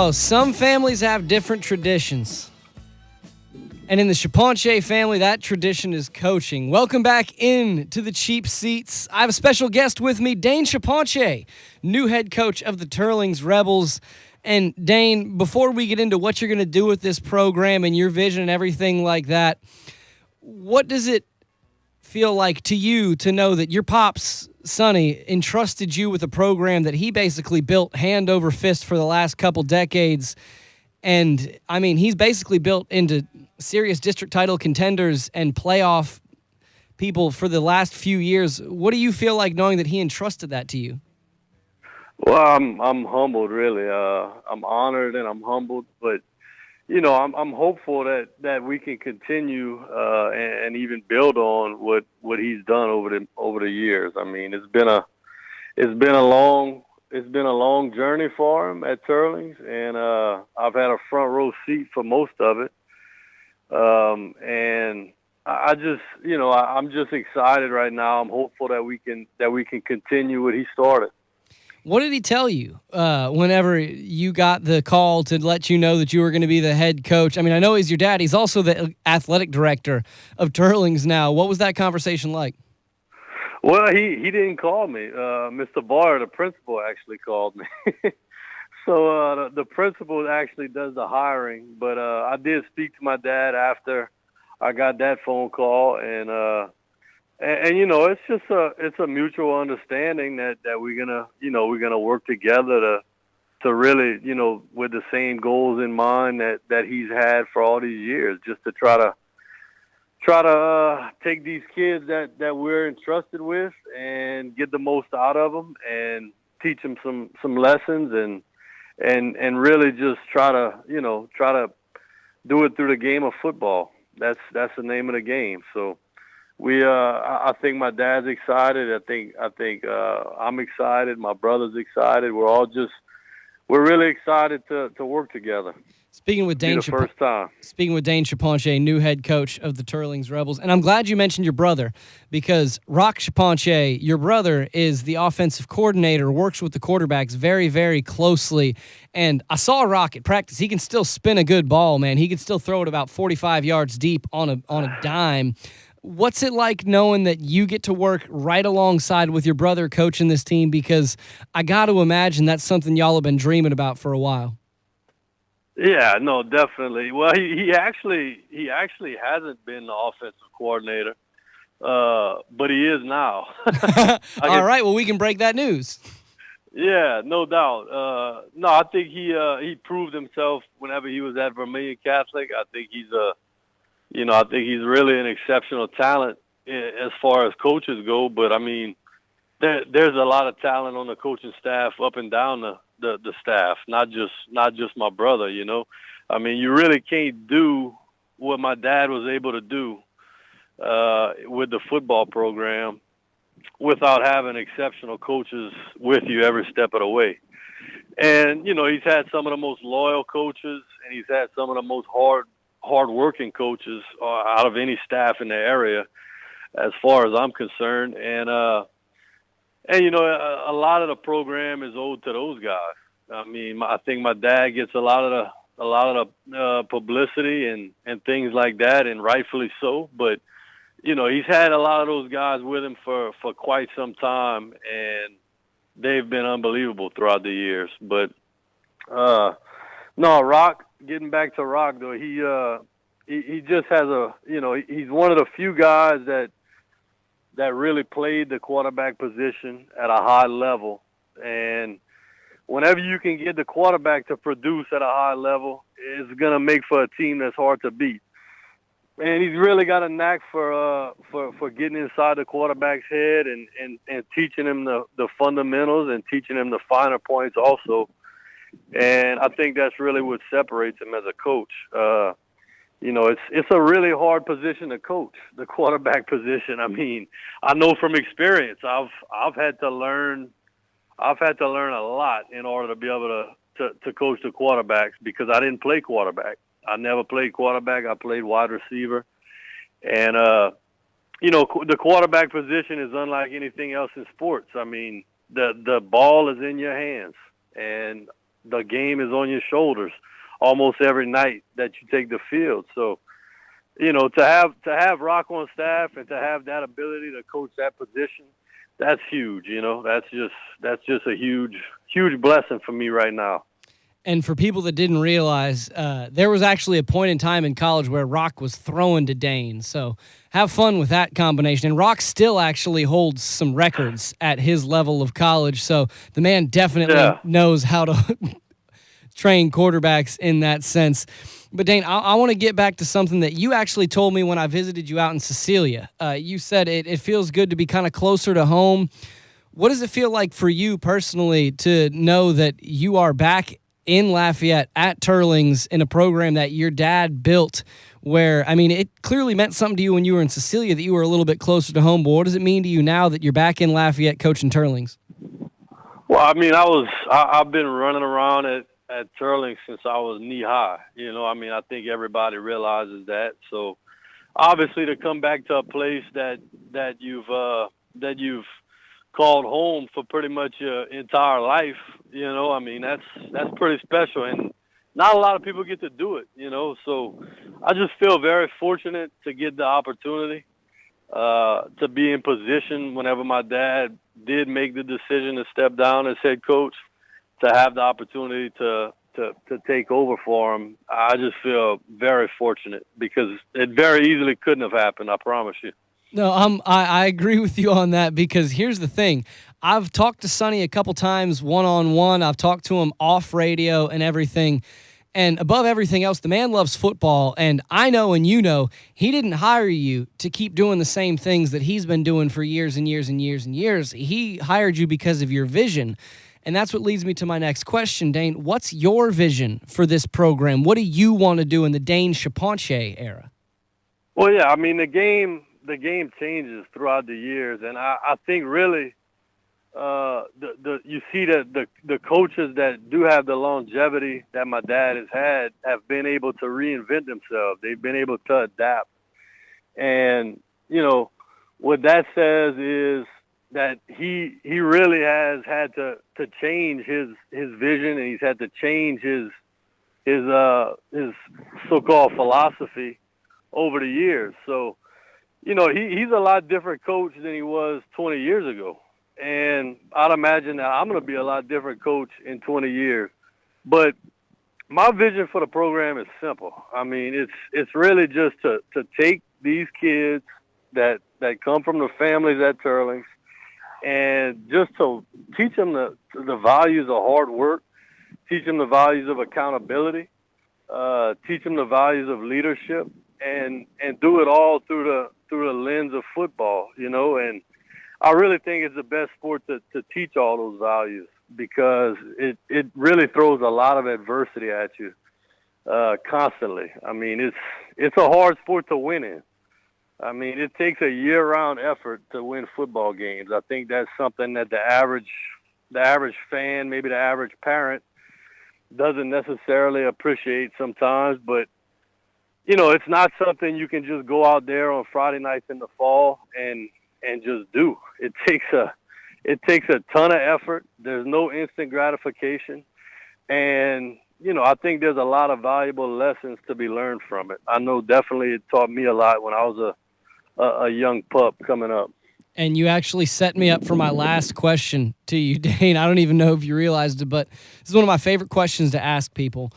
Oh, some families have different traditions. And in the Charpentier family, that tradition is coaching. Welcome back in to the cheap seats. I have a special guest with me, Dane Charpentier, new head coach of the Teurlings Rebels. And Dane, before we get into what you're going to do with this program and your vision and everything like that, what does it feel like to you to know that your pops, Sonny, entrusted you with a program that he basically built hand over fist for the last couple decades? And, I mean, he's basically built into serious district title contenders and playoff people for the last few years. What do you feel like knowing that he entrusted that to you? Well, I'm humbled, really. I'm honored and I'm humbled, but you know, I'm hopeful that we can continue and even build on what he's done over the years. I mean, it's been a long journey for him at Teurlings, and I've had a front row seat for most of it. And I just, you know, I'm just excited right now. I'm hopeful that we can continue what he started. What did he tell you whenever you got the call to let you know that you were going to be the head coach? I mean, I know he's your dad. He's also the athletic director of Teurlings now. What was that conversation like? Well, he didn't call me. Mr. Barr, the principal, actually called me. So the principal actually does the hiring. But I did speak to my dad after I got that phone call, and you know, it's a mutual understanding that we're gonna work together to really, you know, with the same goals in mind that he's had for all these years, just to try to take these kids that we're entrusted with and get the most out of them and teach them some lessons and really just try to do it through the game of football. That's the name of the game. So. I think my dad's excited. I think I'm excited. My brother's excited. We're really excited to work together. Speaking with Dane Charpentier, new head coach of the Teurlings Rebels, and I'm glad you mentioned your brother, because Rock Charpentier, your brother, is the offensive coordinator, works with the quarterbacks very, very closely. And I saw Rock at practice. He can still spin a good ball, man. He can still throw it about 45 yards deep on a dime. What's it like knowing that you get to work right alongside with your brother coaching this team? Because I got to imagine that's something y'all have been dreaming about for a while. Yeah, no, definitely. Well, he actually hasn't been the offensive coordinator, but he is now. All right, well, we can break that news. Yeah, no doubt. No, I think he proved himself whenever he was at Vermilion Catholic. I think he's really an exceptional talent as far as coaches go. But I mean, there's a lot of talent on the coaching staff up and down the staff, not just my brother. You know, I mean, you really can't do what my dad was able to do with the football program without having exceptional coaches with you every step of the way. And you know, he's had some of the most loyal coaches, and he's had some of the most hard-working coaches out of any staff in the area, as far as I'm concerned. And you know, a lot of the program is owed to those guys. I mean, I think my dad gets a lot of the publicity and things like that, and rightfully so. But you know, he's had a lot of those guys with him for quite some time, and they've been unbelievable throughout the years. But no, Rock. Getting back to Rock, though, he just has he's one of the few guys that really played the quarterback position at a high level. And whenever you can get the quarterback to produce at a high level, it's going to make for a team that's hard to beat. And he's really got a knack for getting inside the quarterback's head and teaching him the fundamentals and teaching him the finer points also. And I think that's really what separates him as a coach. You know, it's a really hard position to coach, the quarterback position. I mean, I know from experience. I've had to learn a lot in order to be able to coach the quarterbacks, because I didn't play quarterback. I never played quarterback. I played wide receiver. And you know, the quarterback position is unlike anything else in sports. I mean, the ball is in your hands. And the game is on your shoulders almost every night that you take the field. So, to have Rock on staff and to have that ability to coach that position, that's huge. That's just a huge blessing for me right now. And for people that didn't realize, there was actually a point in time in college where Rock was throwing to Dane. So have fun with that combination. And Rock still actually holds some records at his level of college. So the man definitely knows how to train quarterbacks in that sense. But Dane, I want to get back to something that you actually told me when I visited you out in Cecilia. You said it feels good to be kind of closer to home. What does it feel like for you personally to know that you are back in Lafayette at Teurlings in a program that your dad built where, I mean, it clearly meant something to you when you were in Cecilia that you were a little bit closer to home, but what does it mean to you now that you're back in Lafayette coaching Teurlings? Well, I mean, I've been running around at Teurlings since I was knee high. I think everybody realizes that. So obviously to come back to a place that you've called home for pretty much your entire life, that's pretty special, and not a lot of people get to do it, so I just feel very fortunate to get the opportunity to be in position whenever my dad did make the decision to step down as head coach, to have the opportunity to take over for him. I just feel very fortunate because it very easily couldn't have happened, I promise you. No, I agree with you on that because here's the thing. I've talked to Sonny a couple times one-on-one. I've talked to him off radio and everything. And above everything else, the man loves football. And I know and you know he didn't hire you to keep doing the same things that he's been doing for years and years and years and years. He hired you because of your vision. And that's what leads me to my next question, Dane. What's your vision for this program? What do you want to do in the Dane Charpentier era? Well, yeah, I mean, the game changes throughout the years, and I think really you see that the coaches that do have the longevity that my dad has had have been able to reinvent themselves. They've been able to adapt, and what that says is that he really has had to change his vision, and he's had to change his so-called philosophy over the years. So, he's a lot different coach than he was 20 years ago. And I'd imagine that I'm going to be a lot different coach in 20 years. But my vision for the program is simple. I mean, it's really just to take these kids that come from the families at Teurlings and just to teach them the values of hard work, teach them the values of accountability, teach them the values of leadership, and do it all through the lens of football, and I really think it's the best sport to teach all those values because it really throws a lot of adversity at you constantly. I mean, it's a hard sport to win in. I mean, it takes a year-round effort to win football games. I think that's something that the average fan, maybe the average parent, doesn't necessarily appreciate sometimes, but it's not something you can just go out there on Friday nights in the fall and just do. It takes a ton of effort. There's no instant gratification. And, I think there's a lot of valuable lessons to be learned from it. I know definitely it taught me a lot when I was a young pup coming up. And you actually set me up for my last question to you, Dane. I don't even know if you realized it, but this is one of my favorite questions to ask people.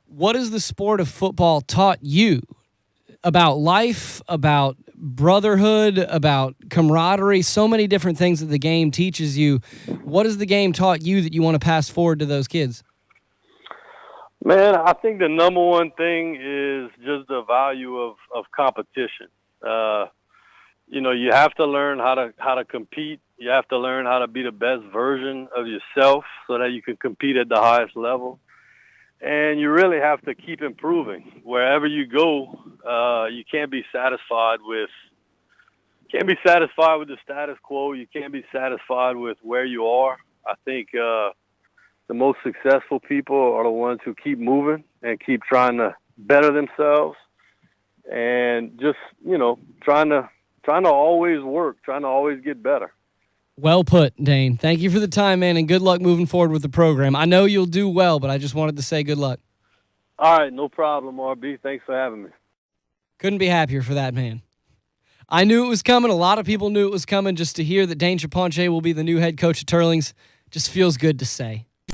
What has the sport of football taught you about life, about brotherhood, about camaraderie, so many different things that the game teaches you? What has the game taught you that you want to pass forward to those kids? Man, I think the number one thing is just the value of competition. You have to learn how to compete. You have to learn how to be the best version of yourself so that you can compete at the highest level. And you really have to keep improving. Wherever you go, you can't be satisfied with the status quo. You can't be satisfied with where you are. I think the most successful people are the ones who keep moving and keep trying to better themselves, and just trying to always work, trying to always get better. Well put, Dane. Thank you for the time, man, and good luck moving forward with the program. I know you'll do well, but I just wanted to say good luck. All right, no problem, RB. Thanks for having me. Couldn't be happier for that man. I knew it was coming. A lot of people knew it was coming. Just to hear that Dane Charpentier will be the new head coach of Teurlings just feels good to say.